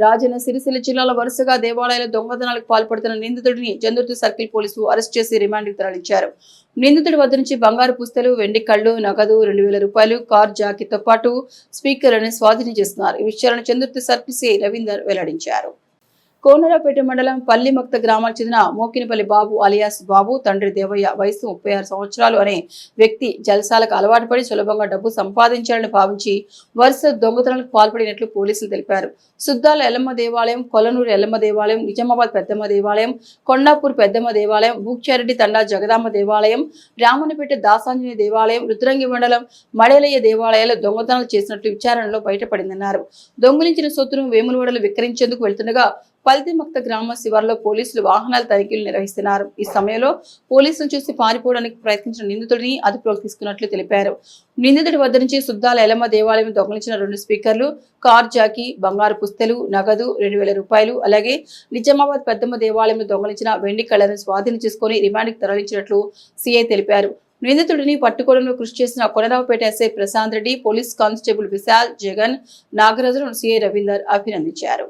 రాజన్న సిరిసిల్ల జిల్లాలో వరుసగా దేవాలయాల దొంగతనాలకు పాల్పడుతున్న నిందితుడిని చందుర్తి సర్కిల్ పోలీసులు అరెస్ట్ చేసి రిమాండ్కు తరలించారు. నిందితుడి వద్ద నుంచి బంగారు పుస్తలు, వెండి కళ్లు, నగదు, 2000 రూపాయలు, కార్ జాకీతో పాటు స్పీకర్లను స్వాధీనం చేస్తున్నారు. ఈ విషయాలను చందుర్తి సర్కిల్ సిఐ రవీందర్ వెల్లడించారు. కోనరాపేట మండలం పల్లిమక్త గ్రామానికి చెందిన మోకినపల్లి బాబు అలియాస్ బాబు తండ్రి దేవయ్య వయసు 36 సంవత్సరాలు అనే వ్యక్తి జల్సాలకు అలవాటు పడి సులభంగా డబ్బు సంపాదించాలని భావించి వరుస దొంగతనాలకు పాల్పడినట్లు పోలీసులు తెలిపారు. సుద్దాల ఎల్లమ్మ దేవాలయం, కొలనూరు ఎల్లమ్మ దేవాలయం, నిజామాబాద్ పెద్దమ్మ దేవాలయం, కొండాపూర్ పెద్దమ్మ దేవాలయం, బూక్చారెడ్డి తండా జగదాంబ దేవాలయం, రామన్నపేట దాసాంజనేయ దేవాలయం, రుద్రంగి మండలం మడేలయ్య దేవాలయాల్లో దొంగతనాలు చేసినట్లు విచారణలో బయటపడిందన్నారు. దొంగిలించిన సొత్తును వేములవాడలు విక్రయించేందుకు వెళ్తుండగా పల్లిమక్త గ్రామ శివార్లో పోలీసులు వాహనాల తనిఖీలు నిర్వహిస్తున్నారు. ఈ సమయంలో పోలీసులు చూసి పారిపోవడానికి ప్రయత్నించిన నిందితుడిని అదుపులోకి తీసుకున్నట్లు తెలిపారు. నిందితుడి వద్ద నుంచి సుద్దాల ఎల్లమ్మ దేవాలయం దొంగిలించిన 2 స్పీకర్లు, కార్ జాకీ, బంగారు పుస్తలు, నగదు, 2000 రూపాయలు, అలాగే నిజామాబాద్ పెద్దమ్మ దేవాలయంలో దొంగిలించిన వెండి కళ్లను స్వాధీనం చేసుకుని రిమాండ్కి తరలించినట్లు సిఐ తెలిపారు. నిందితుడిని పట్టుకోవడంలో కృషి చేసిన Konaraopet SI Prashanth Reddy, police constable Vishal, Jagan, నాగరాజును సిఐ రవీందర్ అభినందించారు.